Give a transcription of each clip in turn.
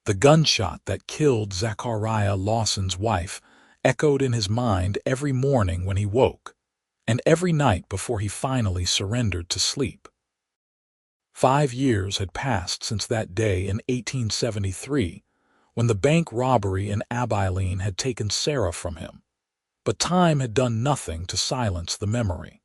The gunshot that killed Zachariah Lawson's wife echoed in his mind every morning when he woke, and every night before he finally surrendered to sleep. 5 years had passed since that day in 1873, when the bank robbery in Abilene had taken Sarah from him, but time had done nothing to silence the memory.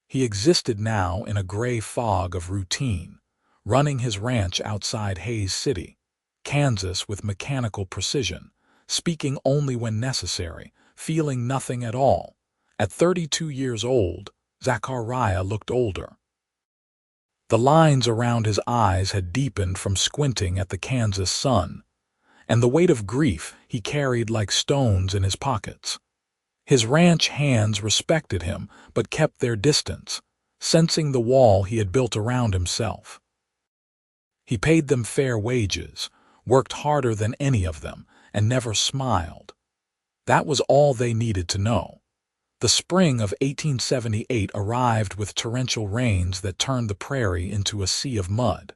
He existed now in a gray fog of routine, running his ranch outside Hays City, Kansas with mechanical precision, speaking only when necessary, feeling nothing at all. At 32 years old, Zachariah looked older. The lines around his eyes had deepened from squinting at the Kansas sun, and the weight of grief he carried like stones in his pockets. His ranch hands respected him but kept their distance, sensing the wall he had built around himself. He paid them fair wages, worked harder than any of them, and never smiled. That was all they needed to know. The spring of 1878 arrived with torrential rains that turned the prairie into a sea of mud.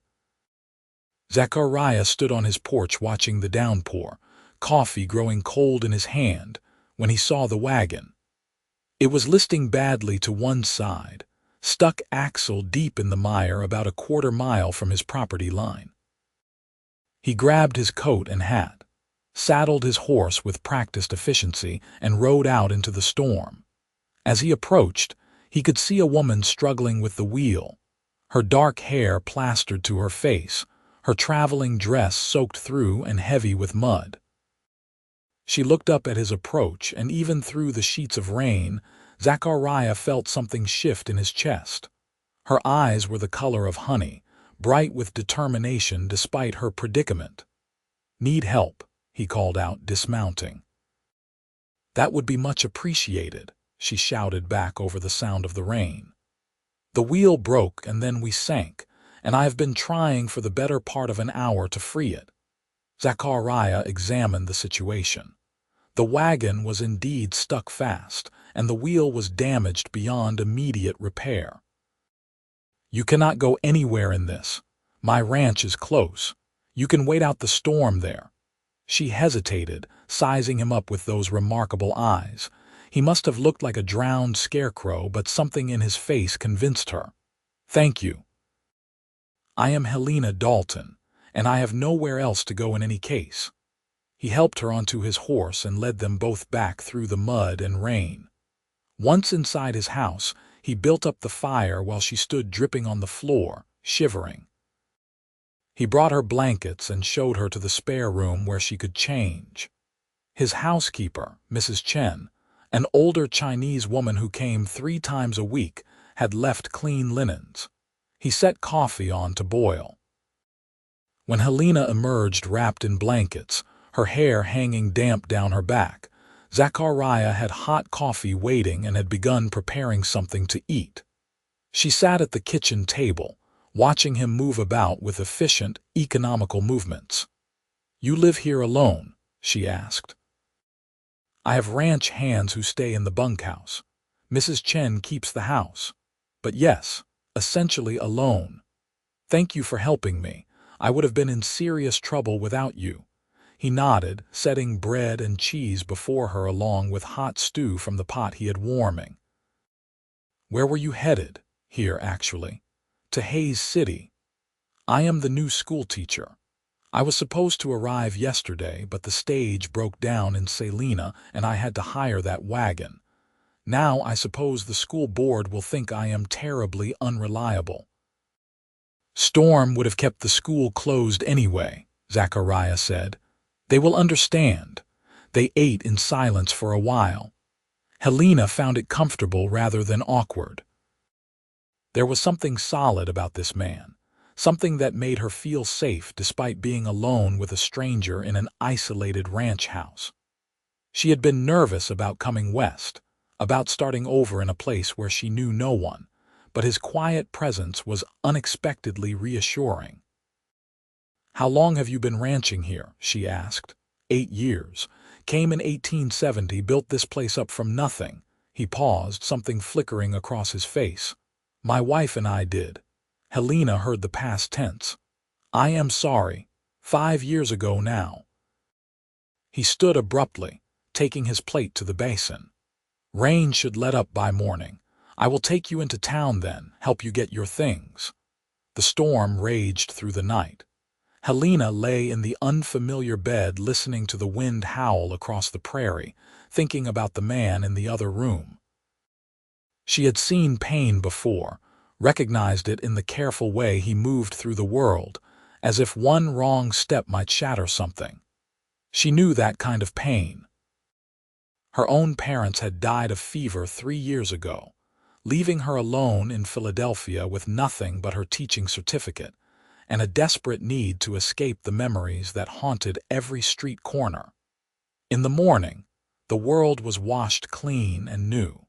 Zachariah stood on his porch watching the downpour, coffee growing cold in his hand, when he saw the wagon. It was listing badly to one side, stuck axle deep in the mire about a quarter-mile from his property line. He grabbed his coat and hat, saddled his horse with practiced efficiency, and rode out into the storm. As he approached, he could see a woman struggling with the wheel, her dark hair plastered to her face, her traveling dress soaked through and heavy with mud. She looked up at his approach, and even through the sheets of rain, Zachariah felt something shift in his chest. Her eyes were the color of honey, bright with determination despite her predicament. "Need help?" he called out, dismounting. "That would be much appreciated," she shouted back over the sound of the rain. "The wheel broke and then we sank, and I have been trying for the better part of an hour to free it." Zachariah examined the situation. The wagon was indeed stuck fast, and the wheel was damaged beyond immediate repair. "You cannot go anywhere in this. My ranch is close. You can wait out the storm there." She hesitated, sizing him up with those remarkable eyes. He must have looked like a drowned scarecrow, but something in his face convinced her. "Thank you. I am Helena Dalton, and I have nowhere else to go in any case." He helped her onto his horse and led them both back through the mud and rain. Once inside his house, he built up the fire while she stood dripping on the floor, shivering. He brought her blankets and showed her to the spare room where she could change. His housekeeper, Mrs. Chen, an older Chinese woman who came 3 times a week, had left clean linens. He set coffee on to boil. When Helena emerged wrapped in blankets, her hair hanging damp down her back, Zachariah had hot coffee waiting and had begun preparing something to eat. She sat at the kitchen table, watching him move about with efficient, economical movements. "You live here alone?" she asked. "I have ranch hands who stay in the bunkhouse. Mrs. Chen keeps the house. But yes, essentially alone. Thank you for helping me. I would have been in serious trouble without you." He nodded, setting bread and cheese before her along with hot stew from the pot he had warming. "Where were you headed?" "Here, actually. To Hays City. I am the new schoolteacher. I was supposed to arrive yesterday, but the stage broke down in Salina and I had to hire that wagon. Now I suppose the school board will think I am terribly unreliable." "Storm would have kept the school closed anyway," Zachariah said. "They will understand." They ate in silence for a while. Helena found it comfortable rather than awkward. There was something solid about this man, something that made her feel safe despite being alone with a stranger in an isolated ranch house. She had been nervous about coming west, about starting over in a place where she knew no one, but his quiet presence was unexpectedly reassuring. "How long have you been ranching here?" she asked. 8 years. Came in 1870, built this place up from nothing." He paused, something flickering across his face. "My wife and I did." Helena heard the past tense. "I am sorry. 5 years ago now. He stood abruptly, taking his plate to the basin. Rain should let up by morning. I will take you into town then, help you get your things. The storm raged through the night. Helena lay in the unfamiliar bed listening to the wind howl across the prairie, thinking about the man in the other room. She had seen pain before, recognized it in the careful way he moved through the world, as if one wrong step might shatter something. She knew that kind of pain. Her own parents had died of fever 3 years ago, leaving her alone in Philadelphia with nothing but her teaching certificate and a desperate need to escape the memories that haunted every street corner. In the morning, the world was washed clean and new.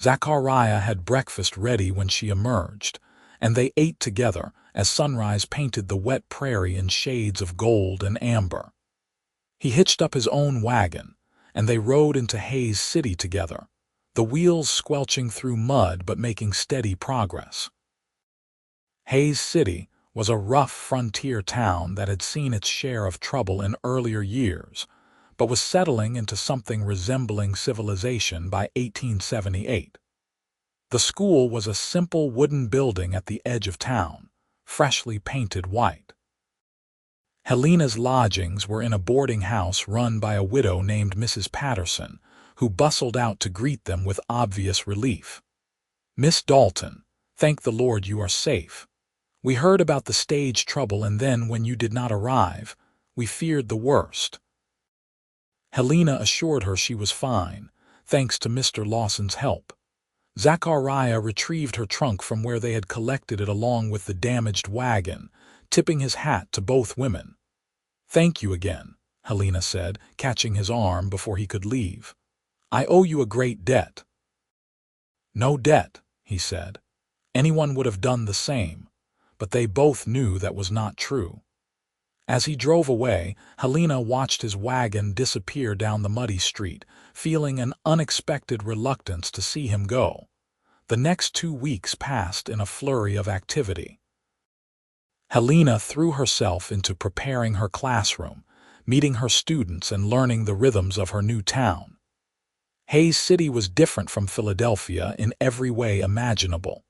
Zachariah had breakfast ready when she emerged, and they ate together as sunrise painted the wet prairie in shades of gold and amber. He hitched up his own wagon, and they rode into Hayes City together, the wheels squelching through mud but making steady progress. Hayes City was a rough frontier town that had seen its share of trouble in earlier years, but was settling into something resembling civilization by 1878. The school was a simple wooden building at the edge of town, freshly painted white. Helena's lodgings were in a boarding house run by a widow named Mrs. Patterson, who bustled out to greet them with obvious relief. "Miss Dalton, thank the Lord you are safe. We heard about the stage trouble, and then when you did not arrive, we feared the worst." Helena assured her she was fine, thanks to Mr. Lawson's help. Zachariah retrieved her trunk from where they had collected it along with the damaged wagon, tipping his hat to both women. "Thank you again," Helena said, catching his arm before he could leave. "I owe you a great debt." "No debt," he said. Anyone would have done the same, but they both knew that was not true. As he drove away, Helena watched his wagon disappear down the muddy street, feeling an unexpected reluctance to see him go. The next 2 weeks passed in a flurry of activity. Helena threw herself into preparing her classroom, meeting her students and learning the rhythms of her new town. Hayes City was different from Philadelphia in every way imaginable.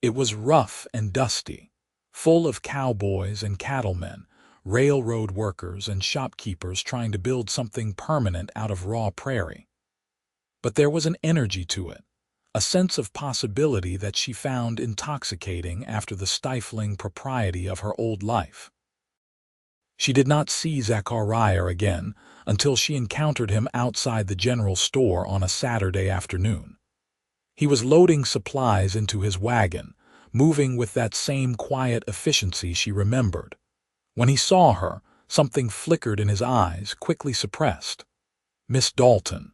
It was rough and dusty, full of cowboys and cattlemen, railroad workers and shopkeepers trying to build something permanent out of raw prairie. But there was an energy to it, a sense of possibility that she found intoxicating after the stifling propriety of her old life. She did not see Zachariah again until she encountered him outside the general store on a Saturday afternoon. He was loading supplies into his wagon, moving with that same quiet efficiency she remembered. When he saw her, something flickered in his eyes, quickly suppressed. "Miss Dalton."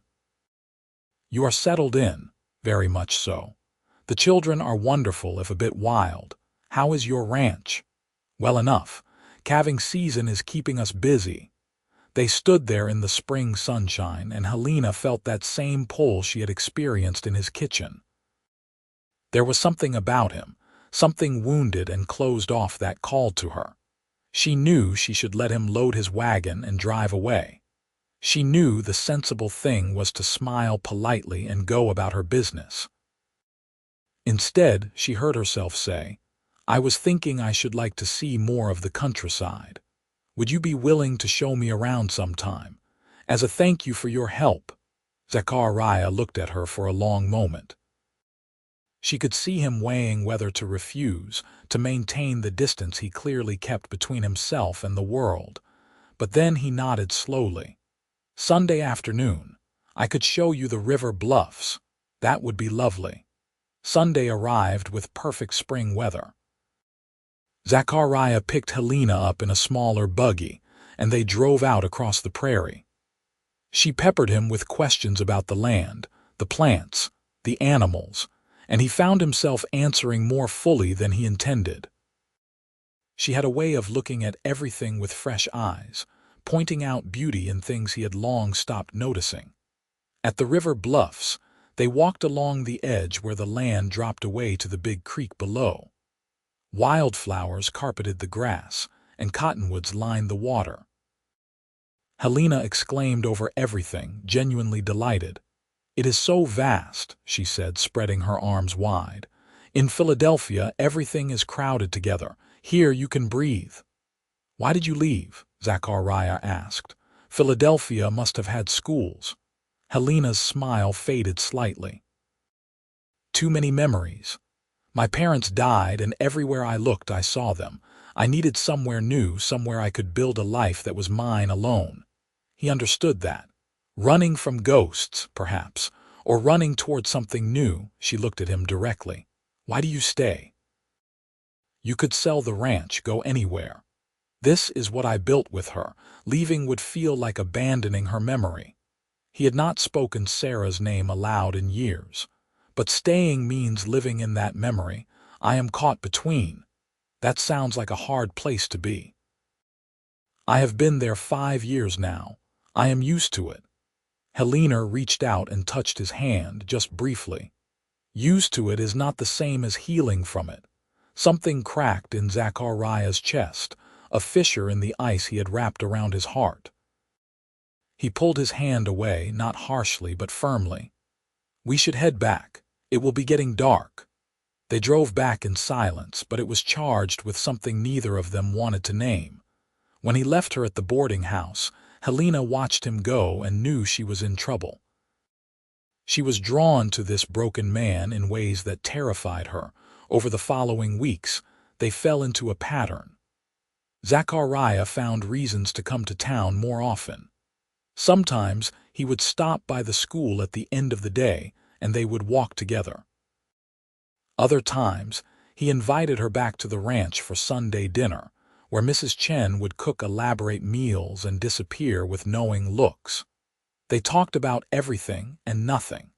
"You are settled in." "Very much so. The children are wonderful if a bit wild. How is your ranch?" "Well enough. Calving season is keeping us busy." They stood there in the spring sunshine, and Helena felt that same pull she had experienced in his kitchen. There was something about him, something wounded and closed off that called to her. She knew she should let him load his wagon and drive away. She knew the sensible thing was to smile politely and go about her business. Instead, she heard herself say, "I was thinking I should like to see more of the countryside. Would you be willing to show me around sometime? As a thank you for your help." Zachariah looked at her for a long moment. She could see him weighing whether to refuse, to maintain the distance he clearly kept between himself and the world. But then he nodded slowly. "Sunday afternoon. I could show you the river bluffs. That would be lovely." Sunday arrived with perfect spring weather. Zachariah picked Helena up in a smaller buggy, and they drove out across the prairie. She peppered him with questions about the land, the plants, the animals, and he found himself answering more fully than he intended. She had a way of looking at everything with fresh eyes, pointing out beauty in things he had long stopped noticing. At the river bluffs, they walked along the edge where the land dropped away to the big creek below. Wildflowers carpeted the grass, and cottonwoods lined the water. Helena exclaimed over everything, genuinely delighted. "It is so vast," she said, spreading her arms wide. "In Philadelphia, everything is crowded together. Here you can breathe." "Why did you leave?" Zachariah asked. "Philadelphia must have had schools." Helena's smile faded slightly. "Too many memories. My parents died, and everywhere I looked I saw them. I needed somewhere new, somewhere I could build a life that was mine alone." He understood that. Running from ghosts, perhaps, or running toward something new. She looked at him directly. "Why do you stay?" "You could sell the ranch, go anywhere. This is what I built with her. Leaving would feel like abandoning her memory." He had not spoken Sarah's name aloud in years. "But staying means living in that memory. I am caught between. That sounds like a hard place to be." "I have been there 5 years now. I am used to it." Helena reached out and touched his hand, just briefly. Used to it is not the same as healing from it. Something cracked in Zachariah's chest, a fissure in the ice he had wrapped around his heart. He pulled his hand away, not harshly but firmly. "We should head back. It will be getting dark." They drove back in silence, but it was charged with something neither of them wanted to name. When he left her at the boarding house, Helena watched him go and knew she was in trouble. She was drawn to this broken man in ways that terrified her. Over the following weeks, they fell into a pattern. Zachariah found reasons to come to town more often. Sometimes he would stop by the school at the end of the day, and they would walk together. Other times, he invited her back to the ranch for Sunday dinner, where Mrs. Chen would cook elaborate meals and disappear with knowing looks. They talked about everything and nothing.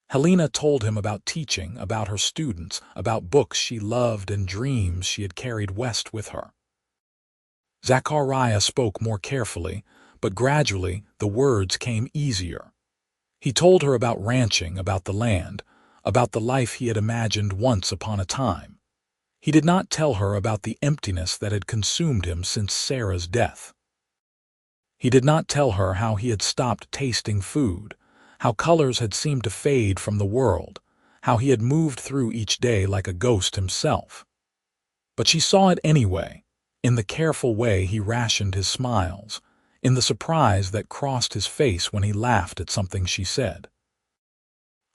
Helena told him about teaching, about her students, about books she loved and dreams she had carried west with her. Zachariah spoke more carefully, but gradually the words came easier. He told her about ranching, about the land, about the life he had imagined once upon a time. He did not tell her about the emptiness that had consumed him since Sarah's death. He did not tell her how he had stopped tasting food, how colors had seemed to fade from the world, how he had moved through each day like a ghost himself. But she saw it anyway, in the careful way he rationed his smiles, in the surprise that crossed his face when he laughed at something she said.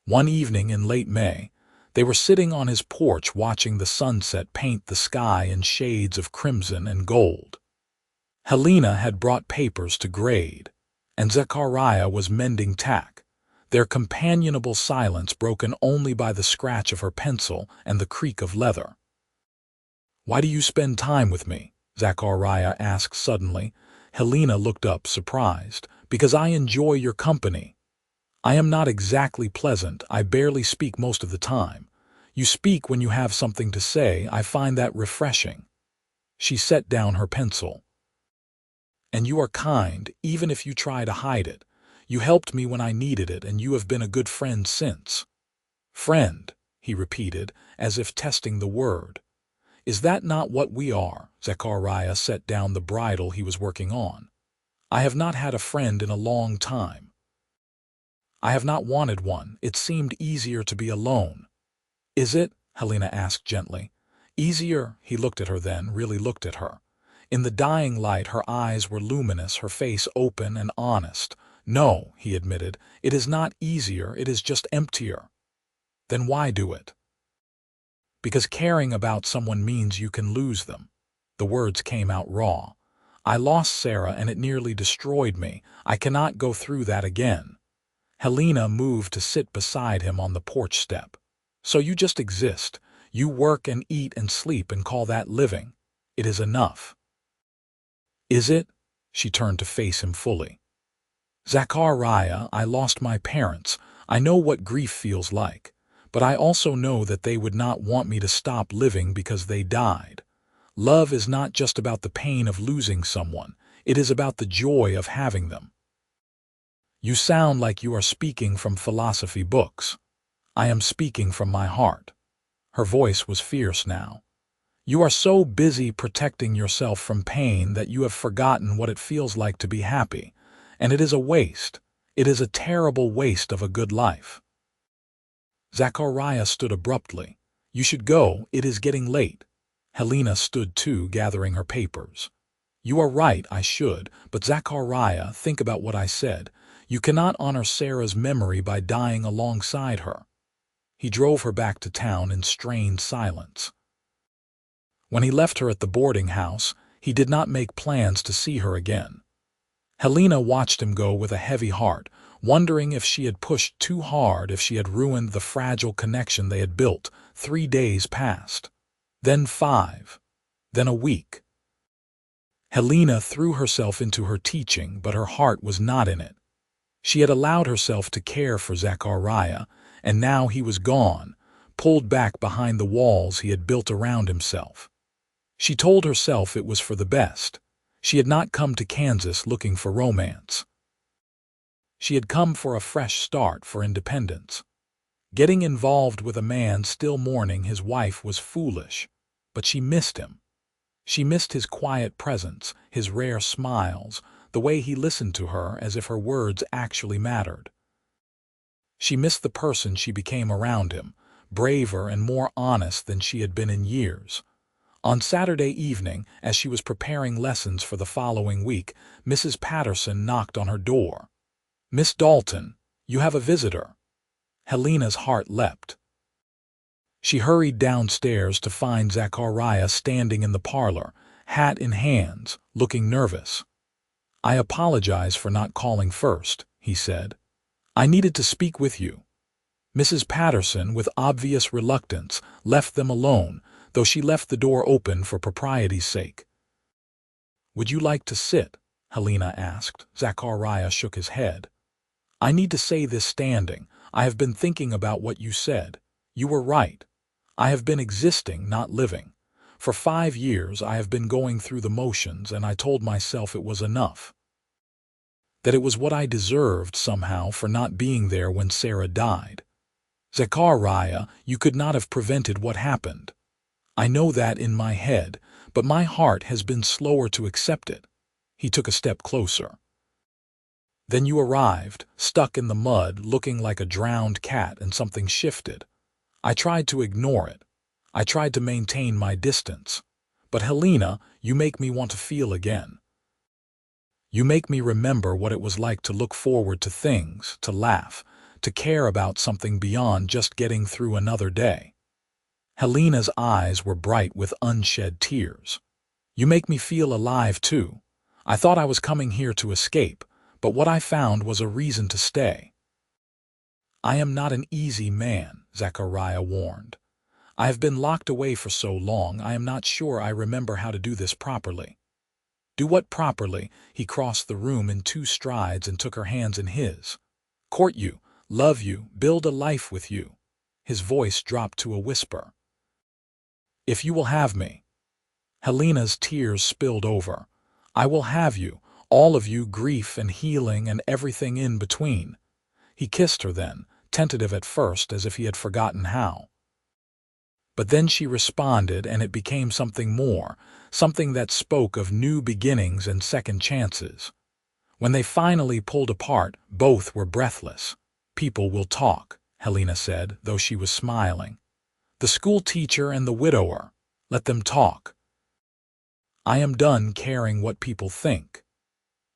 One evening in late May, they were sitting on his porch watching the sunset paint the sky in shades of crimson and gold. Helena had brought papers to grade, and Zachariah was mending tack, their companionable silence broken only by the scratch of her pencil and the creak of leather. "Why do you spend time with me?" Zachariah asked suddenly. Helena looked up, surprised. "Because I enjoy your company. I am not exactly pleasant. I barely speak most of the time. You speak when you have something to say. I find that refreshing." She set down her pencil. "And you are kind, even if you try to hide it. You helped me when I needed it, and you have been a good friend since." "Friend," he repeated, as if testing the word. "Is that not what we are?" Zachariah set down the bridle he was working on. "I have not had a friend in a long time. I have not wanted one. It seemed easier to be alone." "Is it?" Helena asked gently. "Easier?" He looked at her then, really looked at her. In the dying light her eyes were luminous, her face open and honest. "No," he admitted, "it is not easier, it is just emptier." "Then why do it?" "Because caring about someone means you can lose them." The words came out raw. "I lost Sarah and it nearly destroyed me. I cannot go through that again." Helena moved to sit beside him on the porch step. "So you just exist. You work and eat and sleep and call that living. It is enough." "Is it?" She turned to face him fully. "Zachariah, I lost my parents. I know what grief feels like. But I also know that they would not want me to stop living because they died. Love is not just about the pain of losing someone. It is about the joy of having them." "You sound like you are speaking from philosophy books." "I am speaking from my heart." Her voice was fierce now. You are so busy protecting yourself from pain that you have forgotten what it feels like to be happy, and it is a waste. It is a terrible waste of a good life." Zachariah stood abruptly. "You should go, it is getting late." Helena stood too, gathering her papers. "You are right, I should, but Zachariah, think about what I said. You cannot honor Sarah's memory by dying alongside her." He drove her back to town in strained silence. When he left her at the boarding house, he did not make plans to see her again. Helena watched him go with a heavy heart, wondering if she had pushed too hard, if she had ruined the fragile connection they had built. 3 days passed. Then 5. Then a week. Helena threw herself into her teaching, but her heart was not in it. She had allowed herself to care for Zachariah, and now he was gone, pulled back behind the walls he had built around himself. She told herself it was for the best. She had not come to Kansas looking for romance. She had come for a fresh start, for independence. Getting involved with a man still mourning his wife was foolish, but she missed him. She missed his quiet presence, his rare smiles, the way he listened to her as if her words actually mattered. She missed the person she became around him, braver and more honest than she had been in years. On Saturday evening, as she was preparing lessons for the following week, Mrs. Patterson knocked on her door. "Miss Dalton, you have a visitor." Helena's heart leapt. She hurried downstairs to find Zachariah standing in the parlor, hat in hands, looking nervous. "I apologize for not calling first," he said. "I needed to speak with you." Mrs. Patterson, with obvious reluctance, left them alone, though she left the door open for propriety's sake. "Would you like to sit?" Helena asked. Zachariah shook his head. "I need to say this standing. I have been thinking about what you said. You were right. I have been existing, not living. For 5 years I have been going through the motions, and I told myself it was enough. That it was what I deserved somehow for not being there when Sarah died. Zachariah, you could not have prevented what happened. I know that in my head, but my heart has been slower to accept it." He took a step closer. "Then you arrived, stuck in the mud, looking like a drowned cat, and something shifted. I tried to ignore it. I tried to maintain my distance. But Helena, you make me want to feel again. You make me remember what it was like to look forward to things, to laugh, to care about something beyond just getting through another day." Helena's eyes were bright with unshed tears. "You make me feel alive, too. I thought I was coming here to escape, but what I found was a reason to stay." "I am not an easy man," Zachariah warned. "I have been locked away for so long, I am not sure I remember how to do this properly." "Do what properly?" He crossed the room in 2 strides and took her hands in his. "Court you, love you, build a life with you." His voice dropped to a whisper. "If you will have me." Helena's tears spilled over. "I will have you, all of you, grief and healing and everything in between." He kissed her then, tentative at first, as if he had forgotten how. But then she responded, and it became something more, something that spoke of new beginnings and second chances. When they finally pulled apart, both were breathless. "People will talk," Helena said, though she was smiling. "The schoolteacher and the widower. Let them talk. I am done caring what people think."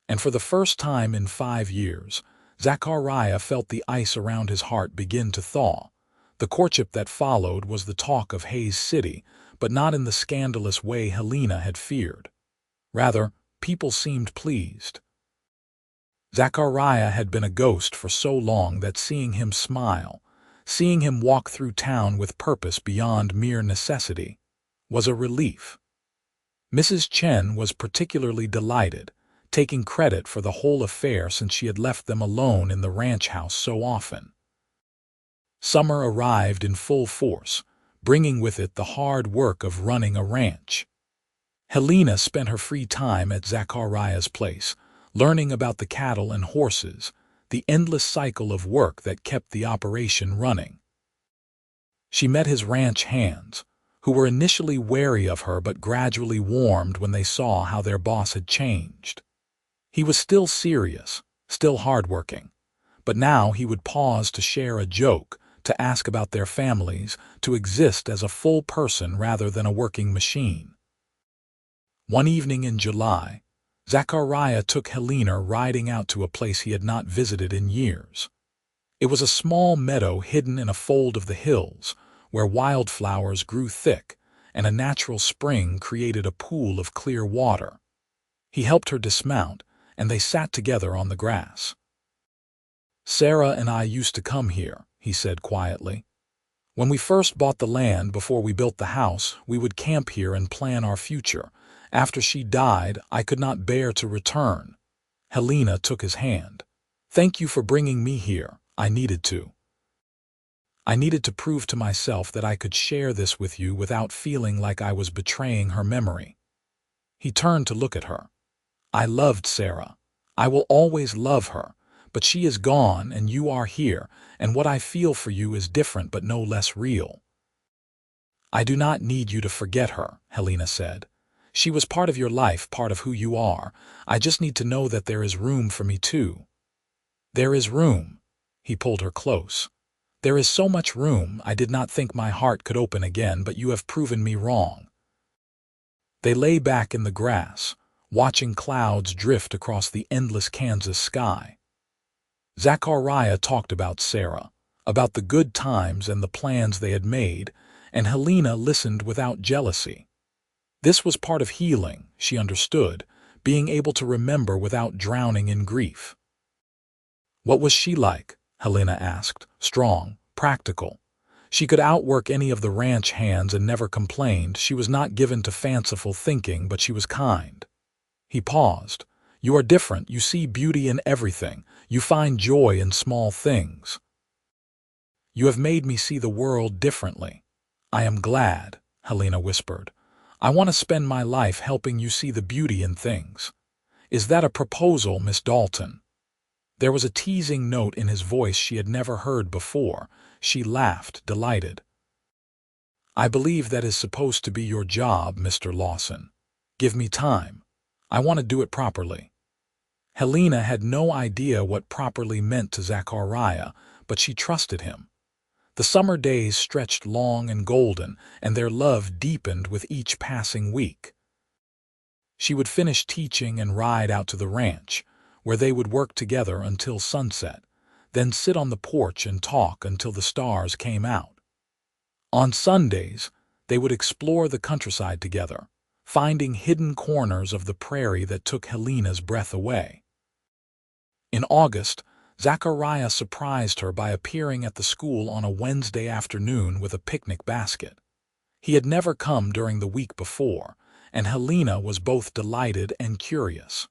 And for the first time in 5 years, Zachariah felt the ice around his heart begin to thaw. The courtship that followed was the talk of Hays City, but not in the scandalous way Helena had feared. Rather, people seemed pleased. Zachariah had been a ghost for so long that seeing him smile, seeing him walk through town with purpose beyond mere necessity, was a relief. Mrs. Chen was particularly delighted, taking credit for the whole affair since she had left them alone in the ranch house so often. Summer arrived in full force, bringing with it the hard work of running a ranch. Helena spent her free time at Zachariah's place, learning about the cattle and horses, the endless cycle of work that kept the operation running. She met his ranch hands, who were initially wary of her but gradually warmed when they saw how their boss had changed. He was still serious, still hardworking, but now he would pause to share a joke, to ask about their families, to exist as a full person rather than a working machine. One evening in July, Zachariah took Helena riding out to a place he had not visited in years. It was a small meadow hidden in a fold of the hills, where wildflowers grew thick, and a natural spring created a pool of clear water. He helped her dismount, and they sat together on the grass. "Sarah and I used to come here," he said quietly. "When we first bought the land before we built the house, we would camp here and plan our future. After she died, I could not bear to return." Helena took his hand. "Thank you for bringing me here. I needed to. I needed to prove to myself that I could share this with you without feeling like I was betraying her memory." He turned to look at her. "I loved Sarah. I will always love her. But she is gone and you are here, and what I feel for you is different but no less real." "I do not need you to forget her," Helena said. "She was part of your life, part of who you are. I just need to know that there is room for me too." "There is room." He pulled her close. "There is so much room. I did not think my heart could open again, but you have proven me wrong." They lay back in the grass, watching clouds drift across the endless Kansas sky. Zachariah talked about Sarah, about the good times and the plans they had made, and Helena listened without jealousy. This was part of healing, she understood, being able to remember without drowning in grief. "What was she like?" Helena asked. "Strong, practical. She could outwork any of the ranch hands and never complained. She was not given to fanciful thinking, but she was kind." He paused. "You are different. You see beauty in everything. You find joy in small things. You have made me see the world differently." "I am glad," Helena whispered. "I want to spend my life helping you see the beauty in things." "Is that a proposal, Miss Dalton?" There was a teasing note in his voice she had never heard before. She laughed, delighted. "I believe that is supposed to be your job, Mr. Lawson. Give me time. I want to do it properly." Helena had no idea what properly meant to Zachariah, but she trusted him. The summer days stretched long and golden, and their love deepened with each passing week. She would finish teaching and ride out to the ranch, where they would work together until sunset, then sit on the porch and talk until the stars came out. On Sundays, they would explore the countryside together, finding hidden corners of the prairie that took Helena's breath away. In August, Zachariah surprised her by appearing at the school on a Wednesday afternoon with a picnic basket. He had never come during the week before, and Helena was both delighted and curious.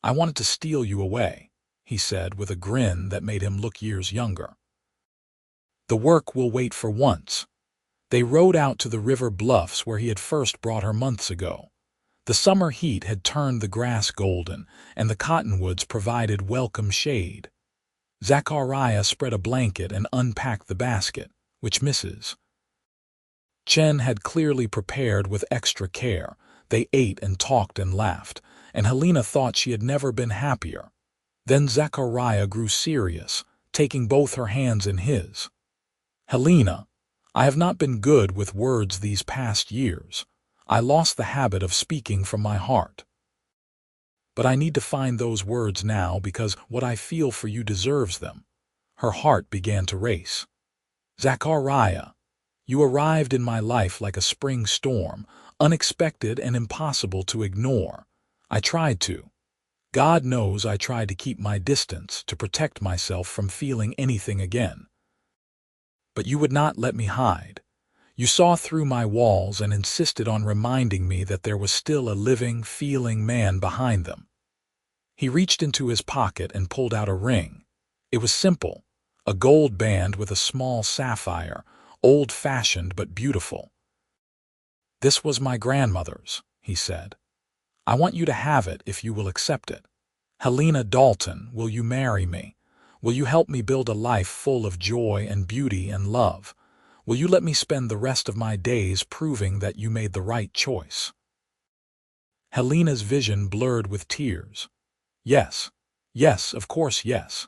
"I wanted to steal you away," he said with a grin that made him look years younger. "The work will wait for once." They rode out to the river bluffs where he had first brought her months ago. The summer heat had turned the grass golden, and the cottonwoods provided welcome shade. Zachariah spread a blanket and unpacked the basket, which Mrs. Chen had clearly prepared with extra care. They ate and talked and laughed, and Helena thought she had never been happier. Then Zachariah grew serious, taking both her hands in his. "Helena, I have not been good with words these past years. I lost the habit of speaking from my heart. But I need to find those words now because what I feel for you deserves them." Her heart began to race. "Zachariah, you arrived in my life like a spring storm, unexpected and impossible to ignore. I tried to. God knows I tried to keep my distance, to protect myself from feeling anything again. But you would not let me hide. You saw through my walls and insisted on reminding me that there was still a living, feeling man behind them." He reached into his pocket and pulled out a ring. It was simple, a gold band with a small sapphire, old-fashioned but beautiful. "This was my grandmother's," he said. "I want you to have it if you will accept it. Helena Dalton, will you marry me? Will you help me build a life full of joy and beauty and love? Will you let me spend the rest of my days proving that you made the right choice?" Helena's vision blurred with tears. Yes, yes, of course, yes.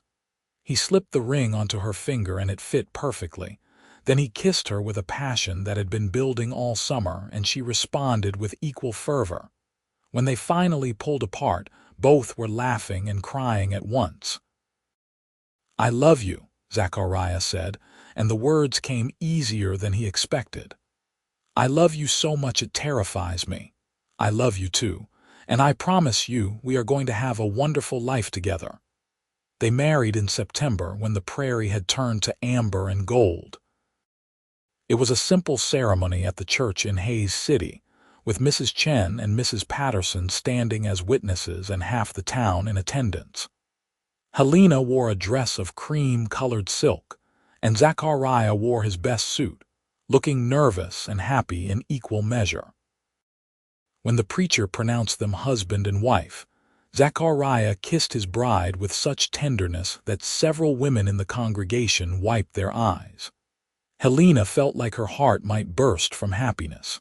He slipped the ring onto her finger and it fit perfectly. Then he kissed her with a passion that had been building all summer, and she responded with equal fervor. When they finally pulled apart, both were laughing and crying at once. "I love you," Zachariah said, and the words came easier than he expected. "I love you so much it terrifies me. I love you too, and I promise you we are going to have a wonderful life together." They married in September when the prairie had turned to amber and gold. It was a simple ceremony at the church in Hayes City, with Mrs. Chen and Mrs. Patterson standing as witnesses and half the town in attendance. Helena wore a dress of cream-colored silk, and Zachariah wore his best suit, looking nervous and happy in equal measure. When the preacher pronounced them husband and wife, Zachariah kissed his bride with such tenderness that several women in the congregation wiped their eyes. Helena felt like her heart might burst from happiness.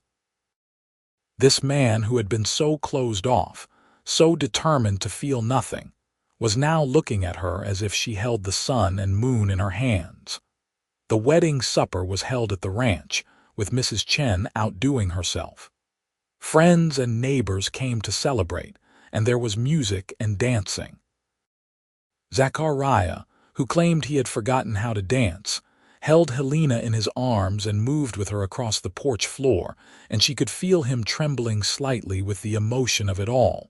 This man who had been so closed off, so determined to feel nothing, was now looking at her as if she held the sun and moon in her hands. The wedding supper was held at the ranch, with Mrs. Chen outdoing herself. Friends and neighbors came to celebrate, and there was music and dancing. Zachariah, who claimed he had forgotten how to dance, held Helena in his arms and moved with her across the porch floor, and she could feel him trembling slightly with the emotion of it all.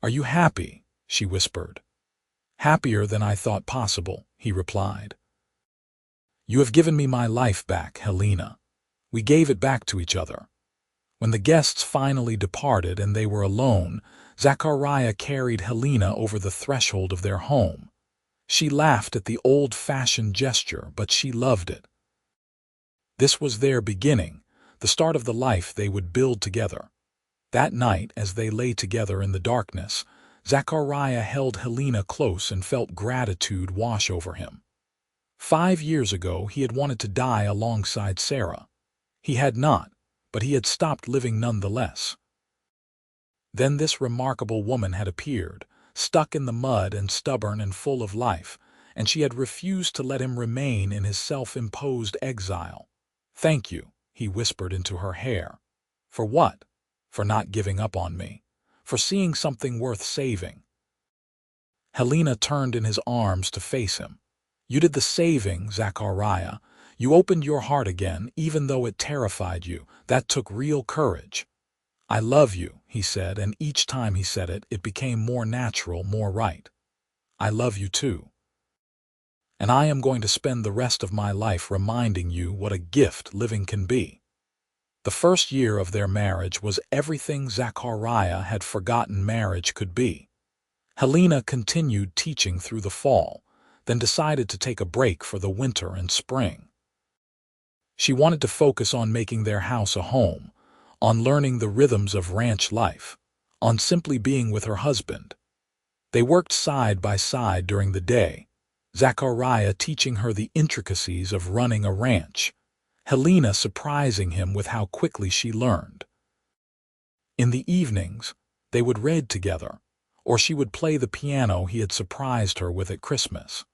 "Are you happy?" she whispered. "Happier than I thought possible," he replied. "You have given me my life back, Helena. We gave it back to each other." When the guests finally departed and they were alone, Zachariah carried Helena over the threshold of their home. She laughed at the old-fashioned gesture, but she loved it. This was their beginning, the start of the life they would build together. That night, as they lay together in the darkness, Zachariah held Helena close and felt gratitude wash over him. 5 years ago, he had wanted to die alongside Sarah. He had not, but he had stopped living nonetheless. Then this remarkable woman had appeared, stuck in the mud and stubborn and full of life, and she had refused to let him remain in his self-imposed exile. "Thank you," he whispered into her hair. "For what?" "For not giving up on me. For seeing something worth saving." Helena turned in his arms to face him. "You did the saving, Zachariah. You opened your heart again, even though it terrified you. That took real courage." "I love you," he said, and each time he said it, it became more natural, more right. "I love you too. And I am going to spend the rest of my life reminding you what a gift living can be." The first year of their marriage was everything Zachariah had forgotten marriage could be. Helena continued teaching through the fall, then decided to take a break for the winter and spring. She wanted to focus on making their house a home, on learning the rhythms of ranch life, on simply being with her husband. They worked side by side during the day, Zachariah teaching her the intricacies of running a ranch, Helena surprising him with how quickly she learned. In the evenings, they would read together, or she would play the piano he had surprised her with at Christmas.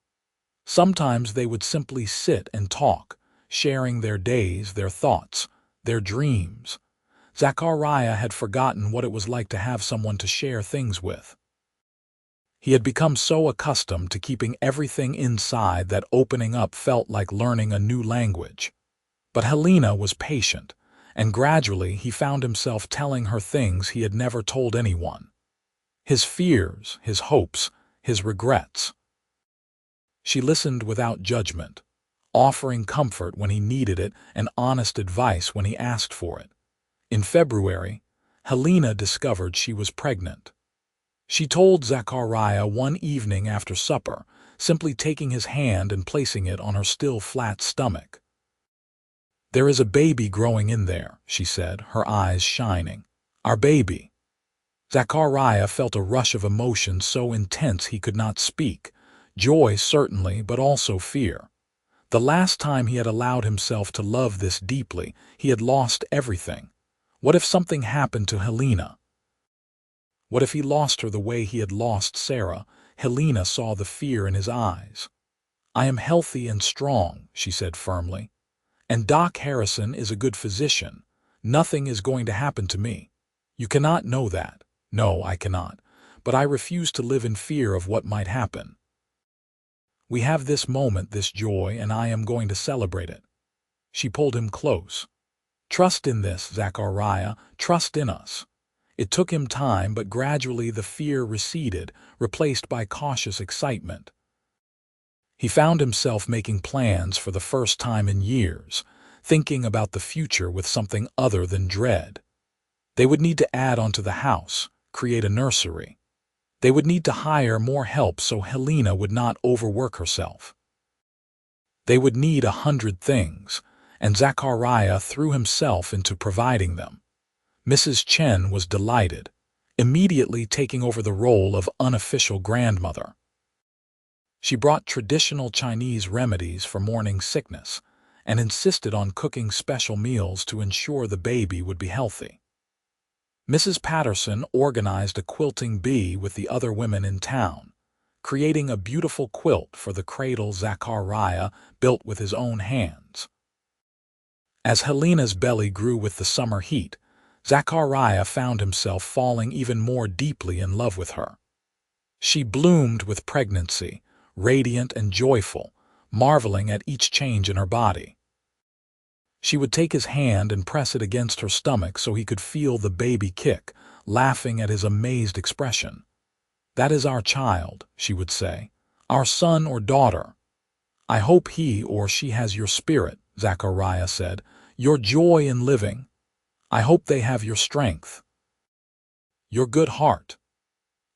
Sometimes they would simply sit and talk, sharing their days, their thoughts, their dreams. Zachariah had forgotten what it was like to have someone to share things with. He had become so accustomed to keeping everything inside that opening up felt like learning a new language. But Helena was patient, and gradually he found himself telling her things he had never told anyone. His fears, his hopes, his regrets. She listened without judgment, offering comfort when he needed it and honest advice when he asked for it. In February, Helena discovered she was pregnant. She told Zachariah one evening after supper, simply taking his hand and placing it on her still flat stomach. "There is a baby growing in there," she said, her eyes shining. "Our baby." Zachariah felt a rush of emotion so intense he could not speak. Joy, certainly, but also fear. The last time he had allowed himself to love this deeply, he had lost everything. What if something happened to Helena? What if he lost her the way he had lost Sarah? Helena saw the fear in his eyes. "I am healthy and strong," she said firmly. "And Doc Harrison is a good physician. Nothing is going to happen to me." "You cannot know that." "No, I cannot. But I refuse to live in fear of what might happen. We have this moment, this joy, and I am going to celebrate it." She pulled him close. "Trust in this, Zachariah. Trust in us." It took him time, but gradually the fear receded, replaced by cautious excitement. He found himself making plans for the first time in years, thinking about the future with something other than dread. They would need to add onto the house, create a nursery. They would need to hire more help so Helena would not overwork herself. They would need 100 things, and Zachariah threw himself into providing them. Mrs. Chen was delighted, immediately taking over the role of unofficial grandmother. She brought traditional Chinese remedies for morning sickness and insisted on cooking special meals to ensure the baby would be healthy. Mrs. Patterson organized a quilting bee with the other women in town, creating a beautiful quilt for the cradle Zachariah built with his own hands. As Helena's belly grew with the summer heat, Zachariah found himself falling even more deeply in love with her. She bloomed with pregnancy, radiant and joyful, marveling at each change in her body. She would take his hand and press it against her stomach so he could feel the baby kick, laughing at his amazed expression. "That is our child," she would say, "our son or daughter." "I hope he or she has your spirit," Zachariah said, "your joy in living. I hope they have your strength, your good heart."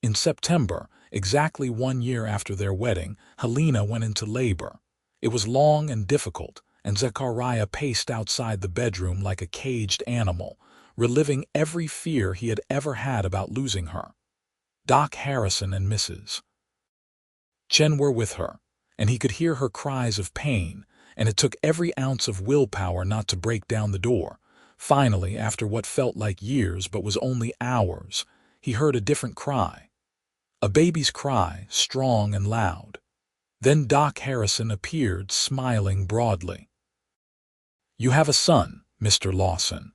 In September, exactly 1 year after their wedding, Helena went into labor. It was long and difficult, and Zachariah paced outside the bedroom like a caged animal, reliving every fear he had ever had about losing her. Doc Harrison and Mrs. Chen were with her, and he could hear her cries of pain, and it took every ounce of willpower not to break down the door. Finally, after what felt like years but was only hours, he heard a different cry. A baby's cry, strong and loud. Then Doc Harrison appeared, smiling broadly. "You have a son, Mr. Lawson,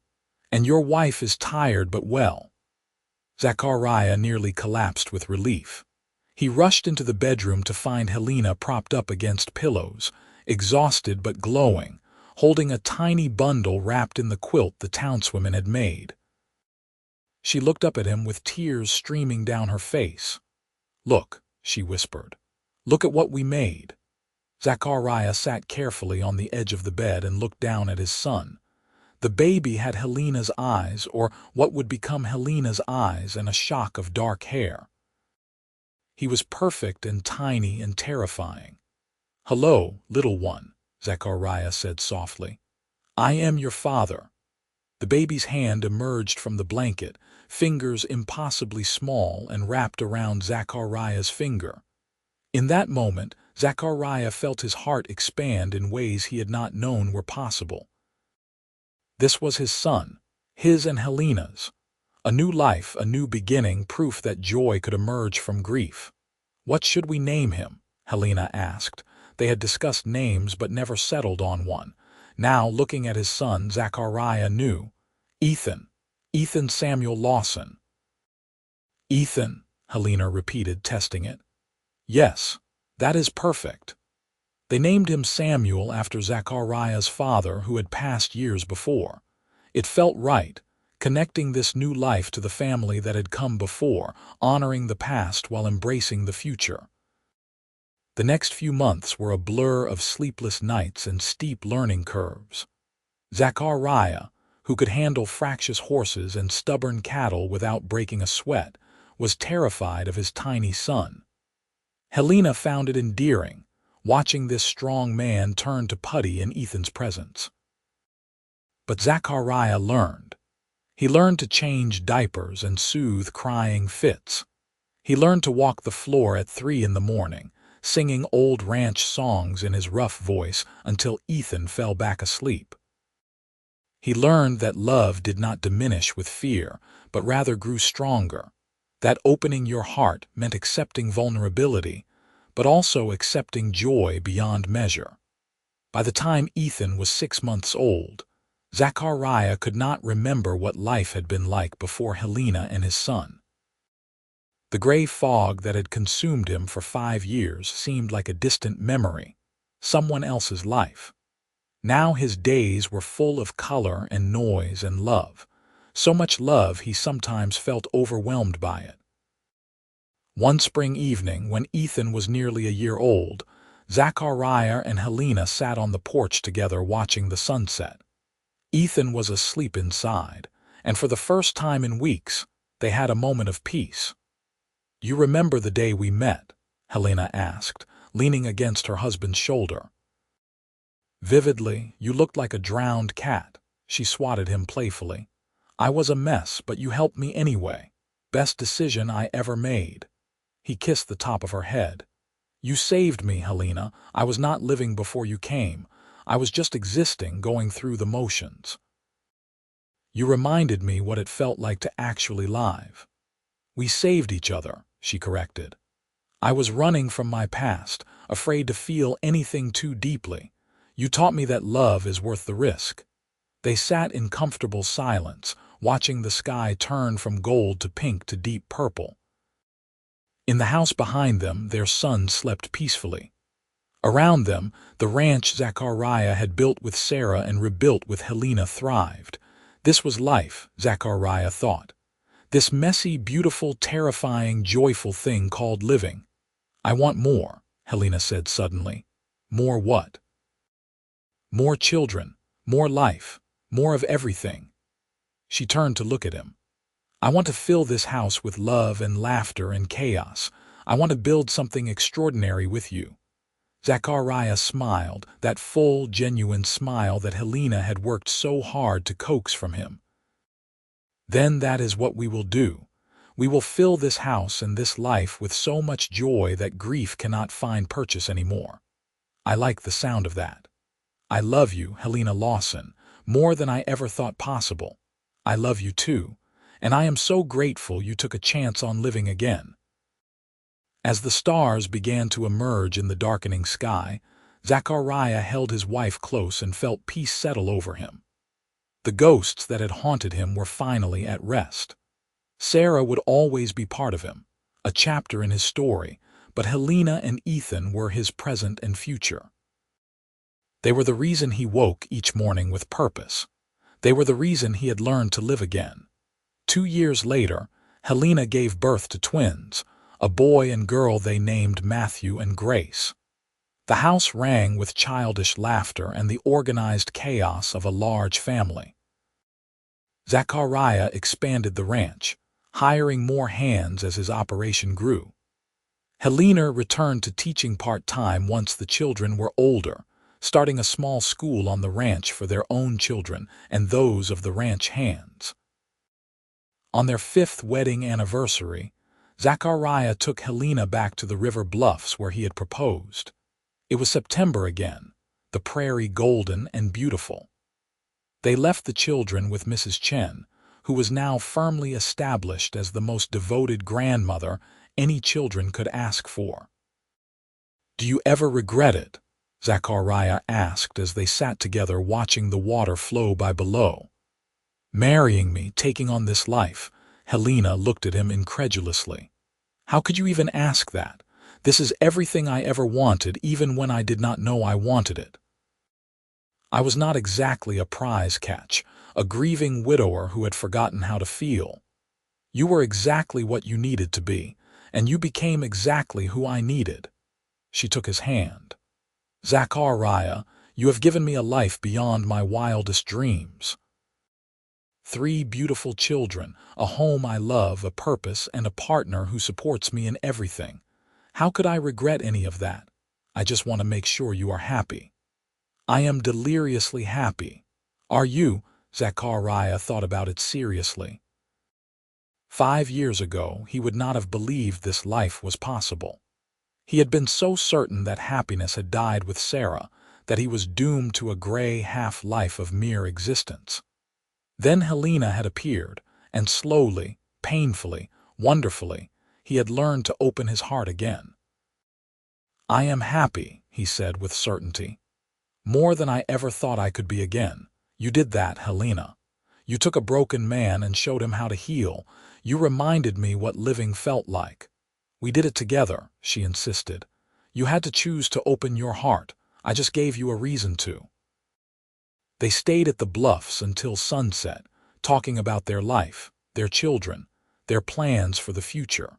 and your wife is tired but well." Zachariah nearly collapsed with relief. He rushed into the bedroom to find Helena propped up against pillows, exhausted but glowing, holding a tiny bundle wrapped in the quilt the townswomen had made. She looked up at him with tears streaming down her face. "Look," she whispered. "Look at what we made." Zachariah sat carefully on the edge of the bed and looked down at his son. The baby had Helena's eyes, or what would become Helena's eyes, and a shock of dark hair. He was perfect and tiny and terrifying. "Hello, little one," Zachariah said softly. "I am your father." The baby's hand emerged from the blanket, fingers impossibly small and wrapped around Zachariah's finger. In that moment, Zachariah felt his heart expand in ways he had not known were possible. This was his son, his and Helena's. A new life, a new beginning, proof that joy could emerge from grief. "What should we name him?" Helena asked. They had discussed names but never settled on one. Now, looking at his son, Zachariah knew. "Ethan. Ethan Samuel Lawson." "Ethan," Helena repeated, testing it. "Yes, that is perfect." They named him Samuel after Zachariah's father, who had passed years before. It felt right, connecting this new life to the family that had come before, honoring the past while embracing the future. The next few months were a blur of sleepless nights and steep learning curves. Zachariah, who could handle fractious horses and stubborn cattle without breaking a sweat, was terrified of his tiny son. Helena found it endearing, watching this strong man turn to putty in Ethan's presence. But Zachariah learned. He learned to change diapers and soothe crying fits. He learned to walk the floor at 3 in the morning, singing old ranch songs in his rough voice until Ethan fell back asleep. He learned that love did not diminish with fear, but rather grew stronger. That opening your heart meant accepting vulnerability, but also accepting joy beyond measure. By the time Ethan was 6 months old, Zachariah could not remember what life had been like before Helena and his son. The gray fog that had consumed him for 5 years seemed like a distant memory, someone else's life. Now his days were full of color and noise and love, so much love he sometimes felt overwhelmed by it. One spring evening, when Ethan was nearly a year old, Zachariah and Helena sat on the porch together watching the sunset. Ethan was asleep inside, and for the first time in weeks, they had a moment of peace. "You remember the day we met?" Helena asked, leaning against her husband's shoulder. "Vividly. You looked like a drowned cat." She swatted him playfully. "I was a mess, but you helped me anyway. Best decision I ever made." He kissed the top of her head. "You saved me, Helena. I was not living before you came. I was just existing, going through the motions. You reminded me what it felt like to actually live." "We saved each other," she corrected. "I was running from my past, afraid to feel anything too deeply. You taught me that love is worth the risk." They sat in comfortable silence, watching the sky turn from gold to pink to deep purple. In the house behind them, their son slept peacefully. Around them, the ranch Zachariah had built with Sarah and rebuilt with Helena thrived. This was life, Zachariah thought. This messy, beautiful, terrifying, joyful thing called living. "I want more," Helena said suddenly. "More what?" "More children, more life, more of everything." She turned to look at him. "I want to fill this house with love and laughter and chaos. I want to build something extraordinary with you." Zachariah smiled, that full, genuine smile that Helena had worked so hard to coax from him. "Then that is what we will do. We will fill this house and this life with so much joy that grief cannot find purchase anymore." I like the sound of that. "I love you, Helena Lawson, more than I ever thought possible. I love you too, and I am so grateful you took a chance on living again." As the stars began to emerge in the darkening sky, Zachariah held his wife close and felt peace settle over him. The ghosts that had haunted him were finally at rest. Sarah would always be part of him, a chapter in his story, but Helena and Ethan were his present and future. They were the reason he woke each morning with purpose. They were the reason he had learned to live again. 2 years later, Helena gave birth to twins, a boy and girl they named Matthew and Grace. The house rang with childish laughter and the organized chaos of a large family. Zachariah expanded the ranch, hiring more hands as his operation grew. Helena returned to teaching part-time once the children were older, starting a small school on the ranch for their own children and those of the ranch hands. On their 5th wedding anniversary, Zachariah took Helena back to the river bluffs where he had proposed. It was September again, the prairie golden and beautiful. They left the children with Mrs. Chen, who was now firmly established as the most devoted grandmother any children could ask for. "Do you ever regret it?" Zachariah asked as they sat together watching the water flow by below. "Marrying me, taking on this life?" Helena looked at him incredulously. "How could you even ask that? This is everything I ever wanted, even when I did not know I wanted it." "I was not exactly a prize catch, a grieving widower who had forgotten how to feel. You were exactly what you needed to be, and you became exactly who I needed." She took his hand. "Zachariah, you have given me a life beyond my wildest dreams. 3 beautiful children, a home I love, a purpose, and a partner who supports me in everything. How could I regret any of that? I just want to make sure you are happy." "I am deliriously happy. Are you?" Zachariah thought about it seriously. 5 years ago, he would not have believed this life was possible. He had been so certain that happiness had died with Sarah that he was doomed to a gray half-life of mere existence. Then Helena had appeared, and slowly, painfully, wonderfully, he had learned to open his heart again. "I am happy," he said with certainty. "More than I ever thought I could be again. You did that, Helena. You took a broken man and showed him how to heal. You reminded me what living felt like. We did it together," she insisted. "You had to choose to open your heart. I just gave you a reason to." They stayed at the bluffs until sunset, talking about their life, their children, their plans for the future.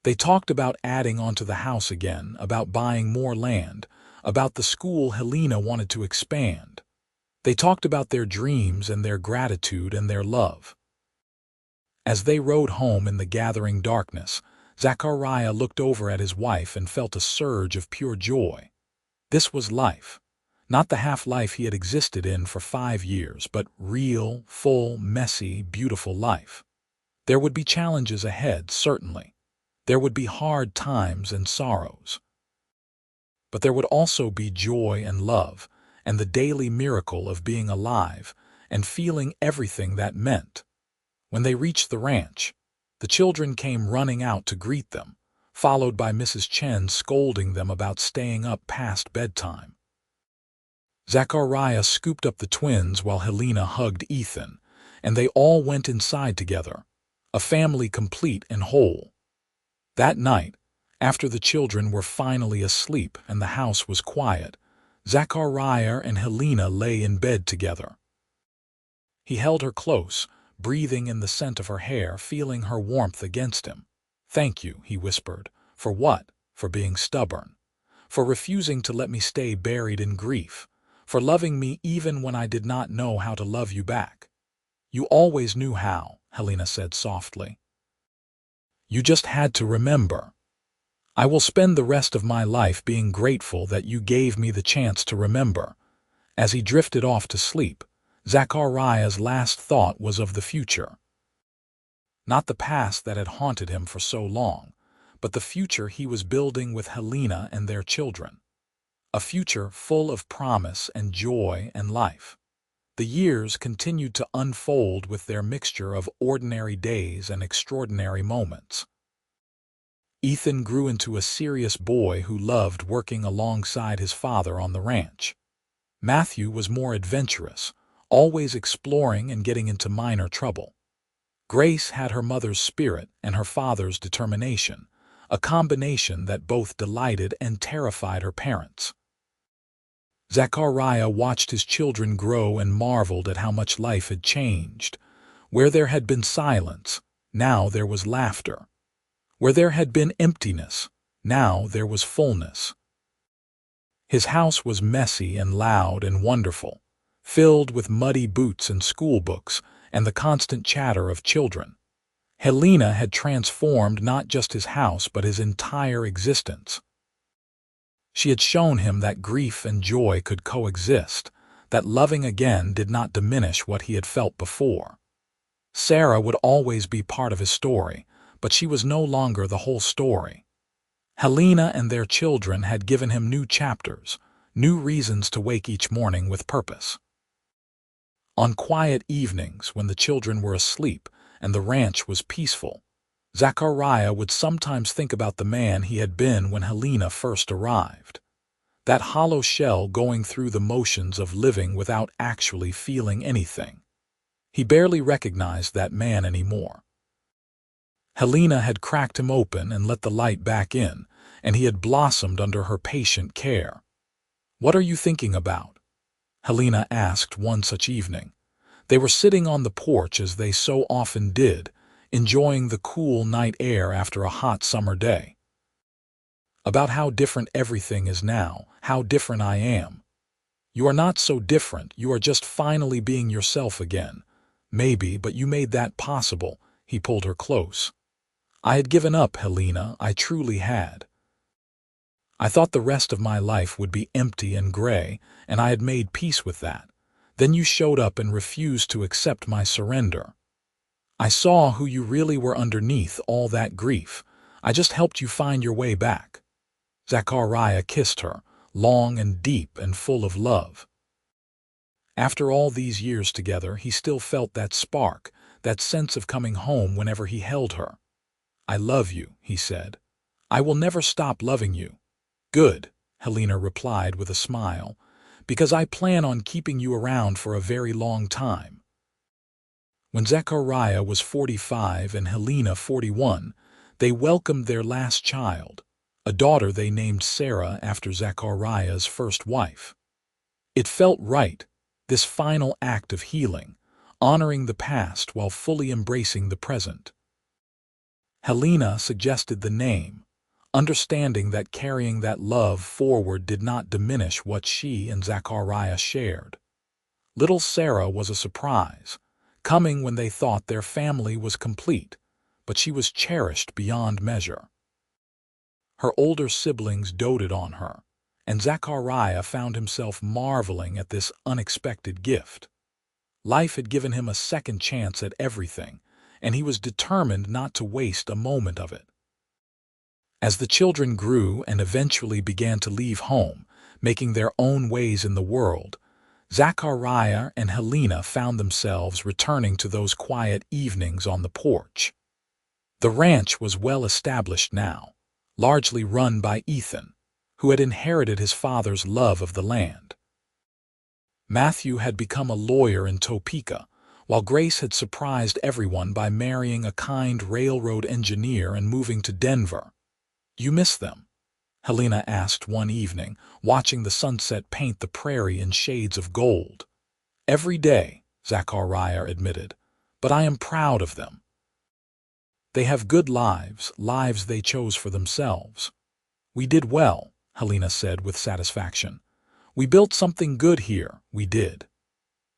They talked about adding onto the house again, about buying more land, about the school Helena wanted to expand. They talked about their dreams and their gratitude and their love. As they rode home in the gathering darkness, Zachariah looked over at his wife and felt a surge of pure joy. This was life. Not the half-life he had existed in for 5 years, but real, full, messy, beautiful life. There would be challenges ahead, certainly. There would be hard times and sorrows. But there would also be joy and love, and the daily miracle of being alive and feeling everything that meant. When they reached the ranch, the children came running out to greet them, followed by Mrs. Chen scolding them about staying up past bedtime. Zachariah scooped up the twins while Helena hugged Ethan, and they all went inside together, a family complete and whole. That night, after the children were finally asleep and the house was quiet, Zachariah and Helena lay in bed together. He held her close, breathing in the scent of her hair, feeling her warmth against him. "Thank you," he whispered. "For what? For being stubborn. For refusing to let me stay buried in grief. For loving me even when I did not know how to love you back." "You always knew how," Helena said softly. "You just had to remember. I will spend the rest of my life being grateful that you gave me the chance to remember." As he drifted off to sleep, Zachariah's last thought was of the future. Not the past that had haunted him for so long, but the future he was building with Helena and their children. A future full of promise and joy and life. The years continued to unfold with their mixture of ordinary days and extraordinary moments. Ethan grew into a serious boy who loved working alongside his father on the ranch. Matthew was more adventurous, always exploring and getting into minor trouble. Grace had her mother's spirit and her father's determination, a combination that both delighted and terrified her parents. Zachariah watched his children grow and marveled at how much life had changed. Where there had been silence, now there was laughter. Where there had been emptiness, now there was fullness. His house was messy and loud and wonderful, filled with muddy boots and school books and the constant chatter of children. Helena had transformed not just his house but his entire existence. She had shown him that grief and joy could coexist, that loving again did not diminish what he had felt before. Sarah would always be part of his story, but she was no longer the whole story. Helena and their children had given him new chapters, new reasons to wake each morning with purpose. On quiet evenings when the children were asleep and the ranch was peaceful, Zachariah would sometimes think about the man he had been when Helena first arrived. That hollow shell going through the motions of living without actually feeling anything. He barely recognized that man anymore. Helena had cracked him open and let the light back in, and he had blossomed under her patient care. "What are you thinking about?" Helena asked one such evening. They were sitting on the porch as they so often did, enjoying the cool night air after a hot summer day. "About how different everything is now, how different I am." "You are not so different, you are just finally being yourself again. Maybe, but you made that possible." He pulled her close. "I had given up, Helena, I truly had. I thought the rest of my life would be empty and gray, and I had made peace with that. Then you showed up and refused to accept my surrender. I saw who you really were underneath all that grief. I just helped you find your way back." Zachariah kissed her, long and deep and full of love. After all these years together, he still felt that spark, that sense of coming home whenever he held her. "I love you," he said. "I will never stop loving you." "Good," Helena replied with a smile, "because I plan on keeping you around for a very long time." When Zachariah was 45 and Helena 41, they welcomed their last child, a daughter they named Sarah after Zachariah's first wife. It felt right, this final act of healing, honoring the past while fully embracing the present. Helena suggested the name, understanding that carrying that love forward did not diminish what she and Zachariah shared. Little Sarah was a surprise, coming when they thought their family was complete, but she was cherished beyond measure. Her older siblings doted on her, and Zachariah found himself marveling at this unexpected gift. Life had given him a second chance at everything, and he was determined not to waste a moment of it. As the children grew and eventually began to leave home, making their own ways in the world, Zachariah and Helena found themselves returning to those quiet evenings on the porch. The ranch was well established now, largely run by Ethan, who had inherited his father's love of the land. Matthew had become a lawyer in Topeka, while Grace had surprised everyone by marrying a kind railroad engineer and moving to Denver. "You miss them?" Helena asked one evening, watching the sunset paint the prairie in shades of gold. "Every day," Zachariah admitted, "but I am proud of them. They have good lives, lives they chose for themselves." "We did well," Helena said with satisfaction. "We built something good here, we did."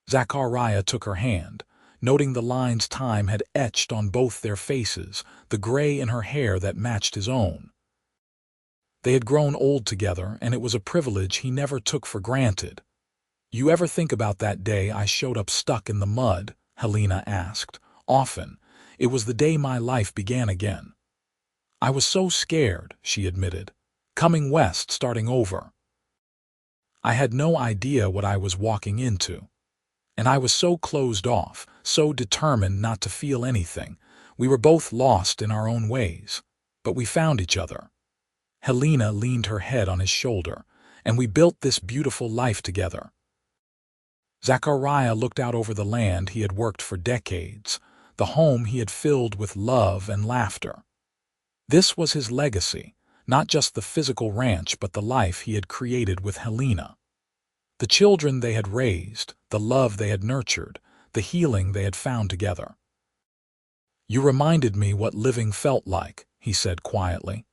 Zachariah took her hand, noting the lines time had etched on both their faces, the gray in her hair that matched his own. They had grown old together, and it was a privilege he never took for granted. "You ever think about that day I showed up stuck in the mud?" Helena asked. "Often. It was the day my life began again." "I was so scared," she admitted. "Coming west, starting over. I had no idea what I was walking into. And I was so closed off, so determined not to feel anything. We were both lost in our own ways. But we found each other." Helena leaned her head on his shoulder, "and we built this beautiful life together." Zachariah looked out over the land he had worked for decades, the home he had filled with love and laughter. This was his legacy, not just the physical ranch but the life he had created with Helena. The children they had raised, the love they had nurtured, the healing they had found together. "You reminded me what living felt like," he said quietly.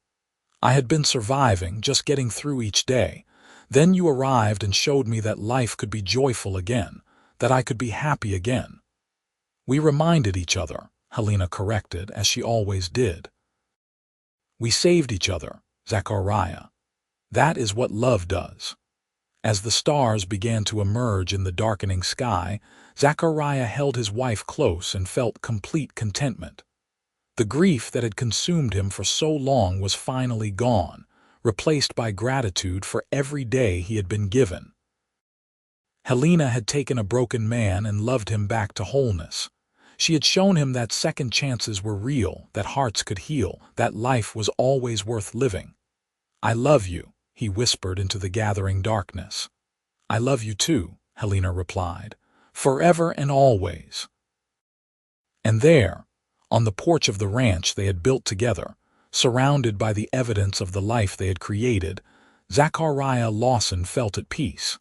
"I had been surviving, just getting through each day. Then you arrived and showed me that life could be joyful again, that I could be happy again." "We reminded each other," Helena corrected, as she always did. "We saved each other, Zachariah. That is what love does." As the stars began to emerge in the darkening sky, Zachariah held his wife close and felt complete contentment. The grief that had consumed him for so long was finally gone, replaced by gratitude for every day he had been given. Helena had taken a broken man and loved him back to wholeness. She had shown him that second chances were real, that hearts could heal, that life was always worth living. "I love you," he whispered into the gathering darkness. "I love you too," Helena replied, "forever and always." And there, on the porch of the ranch they had built together, surrounded by the evidence of the life they had created, Zachariah Lawson felt at peace.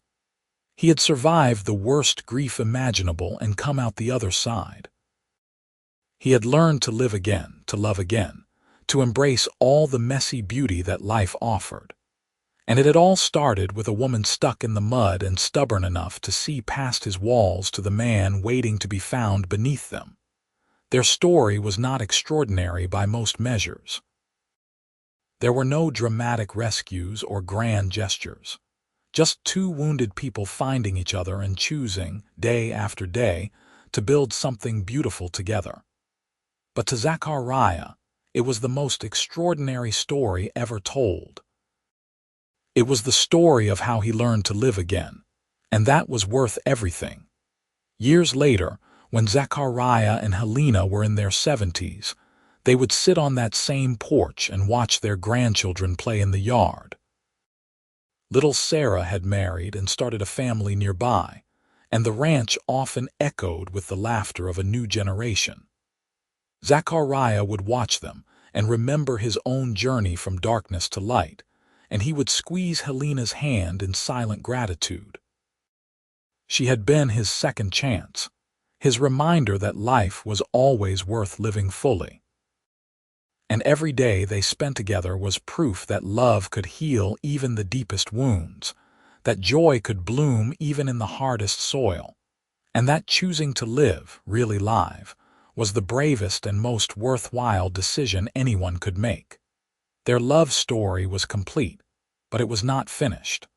He had survived the worst grief imaginable and come out the other side. He had learned to live again, to love again, to embrace all the messy beauty that life offered. And it had all started with a woman stuck in the mud and stubborn enough to see past his walls to the man waiting to be found beneath them. Their story was not extraordinary by most measures. There were no dramatic rescues or grand gestures. Just two wounded people finding each other and choosing, day after day, to build something beautiful together. But to Zachariah, it was the most extraordinary story ever told. It was the story of how he learned to live again, and that was worth everything. Years later, when Zachariah and Helena were in their 70s, they would sit on that same porch and watch their grandchildren play in the yard. Little Sarah had married and started a family nearby, and the ranch often echoed with the laughter of a new generation. Zachariah would watch them and remember his own journey from darkness to light, and he would squeeze Helena's hand in silent gratitude. She had been his second chance, his reminder that life was always worth living fully. And every day they spent together was proof that love could heal even the deepest wounds, that joy could bloom even in the hardest soil, and that choosing to live, really live, was the bravest and most worthwhile decision anyone could make. Their love story was complete, but it was not finished.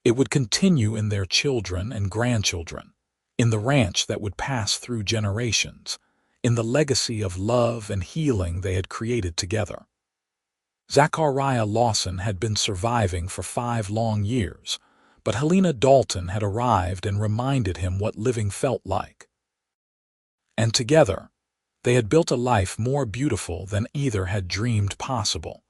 It would continue in their children and grandchildren, in the ranch that would pass through generations, in the legacy of love and healing they had created together. Zachariah Lawson had been surviving for 5 long years, but Helena Dalton had arrived and reminded him what living felt like. And together, they had built a life more beautiful than either had dreamed possible.